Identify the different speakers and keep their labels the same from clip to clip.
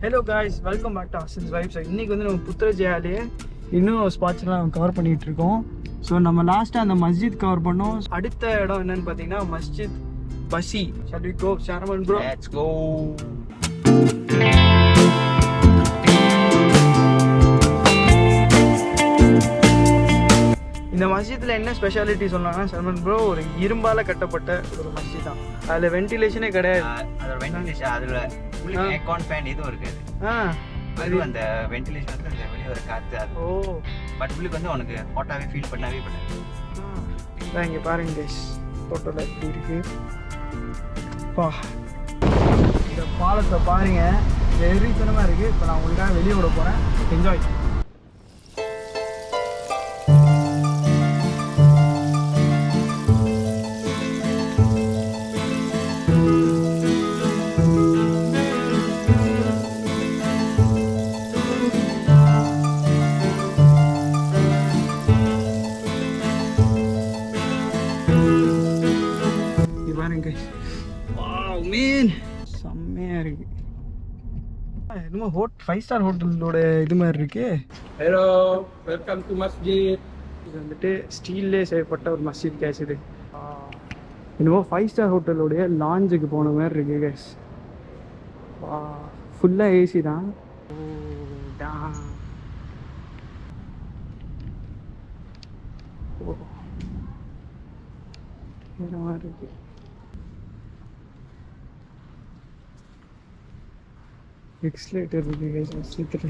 Speaker 1: Hello guys, welcome back to Hasan's vibes. இன்றைக்கி வந்து நம்ம புத்ரஜயாலேயே இன்னும் ஸ்பாட்ஸ்லாம் கவர் பண்ணிகிட்டு இருக்கோம். ஸோ நம்ம லாஸ்ட்டாக அந்த மஸ்ஜித் கவர் பண்ணோம். அடுத்த இடம் என்னன்னு பார்த்தீங்கன்னா மஸ்ஜித் பசி. Shall we go, Sharaman bro?
Speaker 2: Let's go.
Speaker 1: இந்த மஸ்ஜித்தில் என்ன ஸ்பெஷாலிட்டி சொல்லலாம்னா சல்மான் ப்ரோ, ஒரு இரும்பால் கட்டப்பட்ட ஒரு மஸ்ஜித் தான். அதில் வென்டிலேஷனே கிடையாது.
Speaker 2: அதோட வென்டிலேஷன் அதுல உங்களுக்கு ஏர்கான் ஃபேன் இதுவும் இருக்குது. அது அந்த வென்டிலேஷன் வந்து அந்த வெளிய வர காத்து அது. பட் உங்களுக்கு வந்து உனக்கு ஹாட்டாவே ஃபீல் பண்ணவே பண்ணாது.
Speaker 1: இங்கே பாருங்க கைஸ், ஃபோட்டோவில் எப்படி இருக்கு பா. இந்த பாலத்தை பாருங்க, வெறித்தனமாக இருக்குது. இப்போ நான் உங்களுக்காக வெளியே விட போகிறேன். என்ஜாய். செம்மையாக இருக்கு. என்னமோ 5 ஸ்டார் ஹோட்டலோட இது மாதிரி இருக்கு.
Speaker 3: ஹலோ, வெல்கம் டு மஸ்ஜித்.
Speaker 1: இது வந்துட்டு ஸ்டீல்லே செய்யப்பட்ட ஒரு மஸ்ஜித் கேஸ். இது என்னமோ 5 ஸ்டார் ஹோட்டலோடைய லாஞ்சுக்கு போன மாதிரி இருக்கு கேஸ். ஃபுல்லாக ஏசி தான். இருக்கு. எக்ஸ்லேட்டர் இருக்கு கைஸ். எக்ஸ்லேட்டர்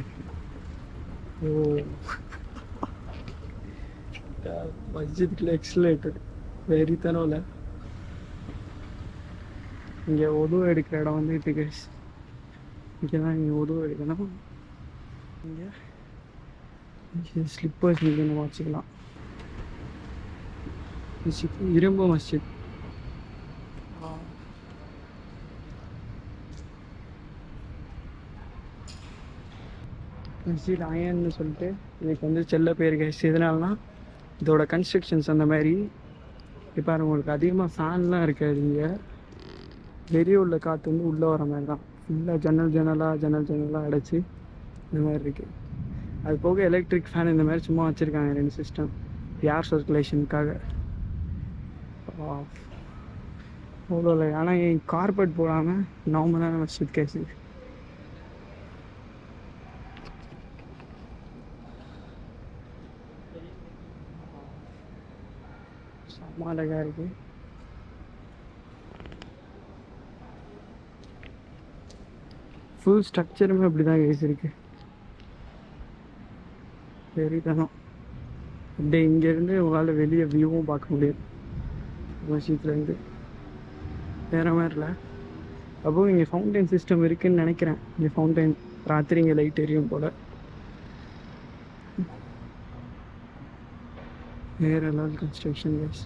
Speaker 1: மஸ்ஜித்ல எக்ஸ்லேட்டர் வெறித்தனம் இல்லை. இங்கே உதவு எடுக்கிற இடம் வந்து இது கைஸ். இங்கே தான் இங்கே உதவு எடுக்கணும். இங்கே ஸ்லிப்பர்ஸ் இங்கே நம்ம வச்சுக்கலாம். இரும்பு மஸ்ஜித். மஸ்ஜித் அயன்னு சொல்லிட்டு இதுக்கு வந்து செல்ல பேர் கைஸ். எதனாலனா இதோட கன்ஸ்ட்ரக்ஷன்ஸ் அந்த மாதிரி. இப்போ உங்களுக்கு அதிகமாக ஃபேன்லாம் இருக்காது. இங்கே வெளியே உள்ள காற்று வந்து உள்ளே வர மாதிரி தான். ஃபுல்லாக ஜன்னலாக அடைச்சி இந்த மாதிரி இருக்குது. அது போக எலக்ட்ரிக் ஃபேன் இந்த மாதிரி சும்மா வச்சுருக்காங்க 2 சிஸ்டம் ஏர் சர்க்குலேஷனுக்காக. அவ்வளோ இல்லை. ஆனால் என் கார்பெட் போடாமல் நார்மலான மஸ்ஜித் கேஸு. செம்ம அழகாக இருக்குது. ஃபுல் ஸ்ட்ரக்சருமே அப்படி தான் கேஸ் இருக்குது. சரிதானோ அப்படியே இங்கேருந்து உங்களால் வெளியே வியூவும் பார்க்க முடியும் மஸ்ஜித்லேருந்து. வேறு மாதிரி இல்லை. அப்போது இங்கே ஃபவுண்டைன் சிஸ்டம் இருக்குதுன்னு நினைக்கிறேன். இங்கே ஃபவுண்டைன் ராத்திரி இங்கே லைட் எரியும் போல். வேறு லெவல் கன்ஸ்ட்ரக்ஷன் கேஸ்.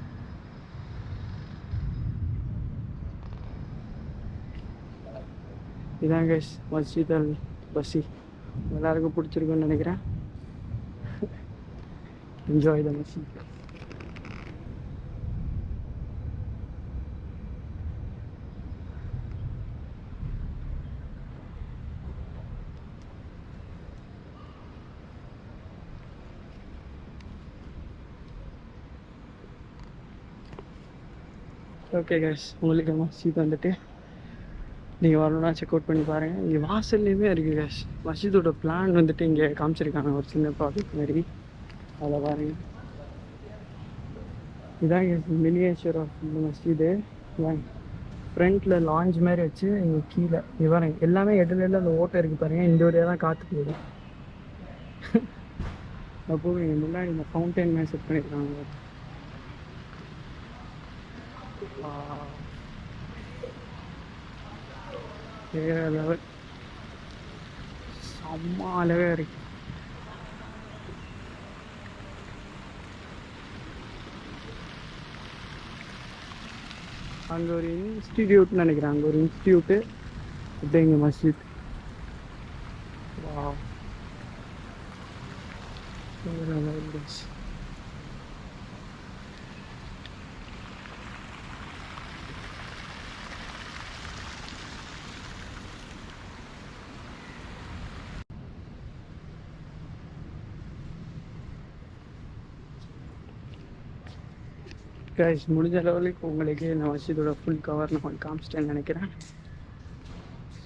Speaker 1: இதான் கைஸ் மஸ்ஜித் அல் பசி. எல்லாருக்கும் பிடிச்சிருக்குன்னு நினைக்கிறேன். Enjoy the Masjid. Okay guys, உங்களுக்கு மஸ்ஜித் வந்துட்டு நீங்கள் வரணும்னா செக் அவுட் பண்ணி பாருங்கள். இங்கே வாசல்லையுமே இருக்குது கேஷ். மஸ்ஜிதோட பிளான் வந்துட்டு இங்கே காமிச்சிருக்காங்க ஒரு சின்ன ப்ராஜெக்ட் மாதிரி. அதை பாருங்கள். இதான் மினியேச்சர் ஆஃப் இந்த மஸ்ஜிது. ஃப்ரண்ட்டில் லாஞ்ச் மாதிரி வச்சு இங்கே கீழே இங்கே பாருங்க எல்லாமே இடையில அந்த ஓட்டை இருக்குது பாருங்கள். இந்த வழியாக தான் காற்று போகுது. அப்போது இங்கே முன்னாடி இந்த ஃபவுண்டைன் மாதிரி செட் பண்ணியிருக்காங்க. வேற லெவல். செம்ம அழகாக இருக்கு. அங்கே ஒரு இன்ஸ்டிடியூட்னு நினைக்கிறேன். அங்கே ஒரு இன்ஸ்டிடியூட்டு அப்படியே இங்கே மஸ்ஜித். வாவ், வேற லெவல். கைஸ் முடிஞ்ச லெவலுக்கு உங்களுக்கு இந்த மஸ்ஜிதோட ஃபுல் கவர் நான் காமிச்சிட்டேன்னு நினைக்கிறேன்.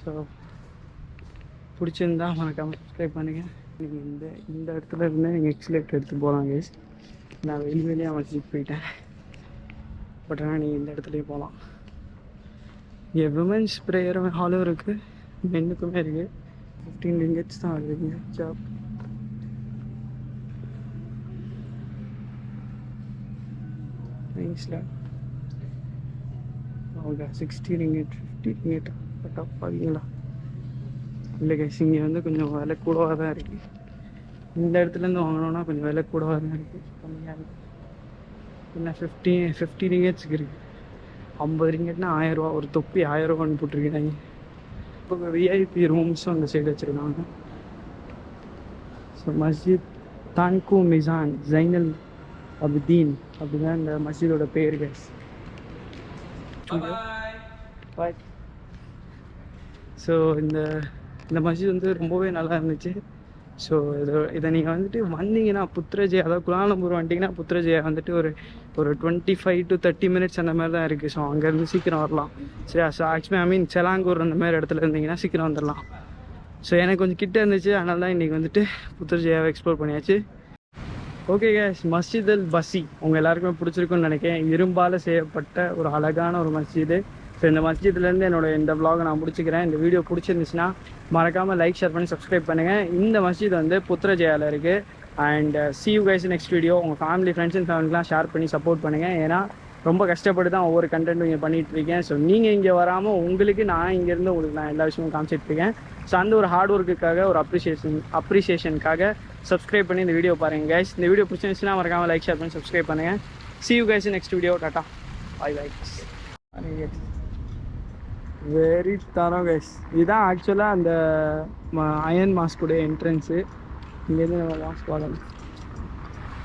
Speaker 1: ஸோ பிடிச்சிருந்தா மறக்காமல் சப்ஸ்கிரைப் பண்ணுங்கள். நீங்கள் இந்த இடத்துல இருந்து நீங்கள் எக்ஸிலேட்டர் எடுத்து போகலாம் கைஸ். நான் வெளியே மஸ்ஜித் போயிட்டேன். பட் ஆனால் நீங்கள் இந்த இடத்துலையும் போகலாம். இங்கே விமென்ஸ் ப்ரேயர் ஹாலும் இருக்குது, மென்னுக்குமே இருக்குது. 15 ringgits தான் ஆகுதுங்க ஜாப். நைஸில் அவங்க 60 ringgit 50 ringgit பட் பார்த்தீங்களா? இல்லை கைஸ், இங்கே வந்து கொஞ்சம் விலை கூடவாக தான் இருக்குது. இந்த இடத்துலேருந்து வாங்கினோன்னா கொஞ்சம் விலை கூடவாக தான் இருக்குது, கம்மியாக இருக்குது. என்ன 50 ringgitsக்கு இருக்குது. 50 ringgitனா 1000 ரூபா. ஒரு தொப்பி 1000 ரூபான்னு போட்டிருக்கிறாங்க. இப்போ விஐபி ரூம்ஸும் அந்த சைடு வச்சுருக்காங்க. ஸோ மஸ்ஜித் தான்கு மிசான் ஜைனல் அபுதீன் அப்படிதான் இந்த மஸ்ஜிதோட பேர் கைஸ். பாய். ஸோ இந்த மஸ்ஜித் வந்து ரொம்பவே நல்லா இருந்துச்சு. ஸோ இதை நீங்கள் வந்துட்டு வந்தீங்கன்னா புத்ரஜயா, அதாவது குலாலம்பூர் வந்துட்டிங்கன்னா புத்ரஜயா வந்துட்டு ஒரு 25 to 30 minutes அந்த மாதிரி தான் இருக்குது. ஸோ அங்கேருந்து சீக்கிரம் வரலாம். சரியா? ஸோ ஆக்சுவலி செலாங்கூர் அந்த மாதிரி இடத்துல இருந்தீங்கன்னா சீக்கிரம் வந்துடலாம். ஸோ எனக்கு கொஞ்சம் கிட்ட இருந்துச்சு, அதனால தான் இன்றைக்கி வந்துட்டு புத்ரஜயாவை எக்ஸ்ப்ளோர் பண்ணியாச்சு. ஓகே கேஸ், மஸ்ஜித் அல் பசி உங்கள் எல்லாருக்குமே பிடிச்சிருக்குன்னு நினைக்கிறேன். இரும்பால் செய்யப்பட்ட ஒரு அழகான ஒரு மஸ்ஜிது. ஸோ இந்த மஸ்ஜித்லேருந்து இந்த vlog நான் முடிச்சுக்கிறேன். இந்த வீடியோ பிடிச்சிருந்துச்சுன்னா மறக்காமல் லைக், ஷேர் பண்ணி சப்ஸ்கிரைப் பண்ணுங்கள். இந்த மஸ்ஜித் வந்து புத்ரஜயாவில் இருக்குது. And see you guys next video. உங்கள் ஃபேமிலி, ஃப்ரெண்ட்ஸ் அண்ட் ஃபேமிலிலாம் ஷேர் பண்ணி சப்போர்ட் பண்ணுங்கள். ஏன்னா ரொம்ப கஷ்டப்பட்டு தான் ஒவ்வொரு கண்டென்ட்டும் இங்கே பண்ணிகிட்ருக்கேன். ஸோ நீங்கள் இங்கே வராமல் உங்களுக்கு நான் இங்கேருந்து உங்களுக்கு நான் எல்லா விஷயமும் காமிச்சிட்ருக்கேன். ஸோ அந்த ஒரு ஹார்ட் ஒர்க்குக்காக, ஒரு அப்ரிஷியேஷனுக்காக சப்ஸ்கிரைப் பண்ணி இந்த வீடியோ பாருங்கள் கைஸ். இந்த வீடியோ பிடிச்சிருந்துச்சுன்னா மறக்காமல் லைக், ஷேர் பண்ணி சப்ஸ்கிரைப் பண்ணுங்கள். see you guys next video. Tata, bye bye. Very தரம் கைஸ். இதுதான் ஆக்சுவலாக அந்த அயன் மாஸ்குடைய என்ட்ரன்ஸு. இங்கேருந்து நம்ம மாஸ்க் பார்க்கணும்.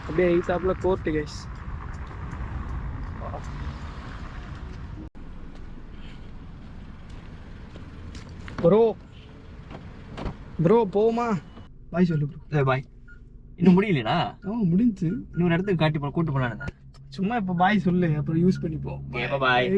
Speaker 1: அப்படியே எய்தாப்பில் கோர்ட்டு கைஸ். ப்ரோ போமா பாய் சொல்லு ப்ரோ.
Speaker 2: பாய். இன்னும் முடியலடா.
Speaker 1: முடிஞ்சு.
Speaker 2: இன்னொரு இடத்துக்கு காட்டி கூட்டு போனானே.
Speaker 1: சும்மா இப்போ பாய் சொல்லு, அப்புறம் யூஸ் பண்ணிப்போம்.
Speaker 2: பாய்.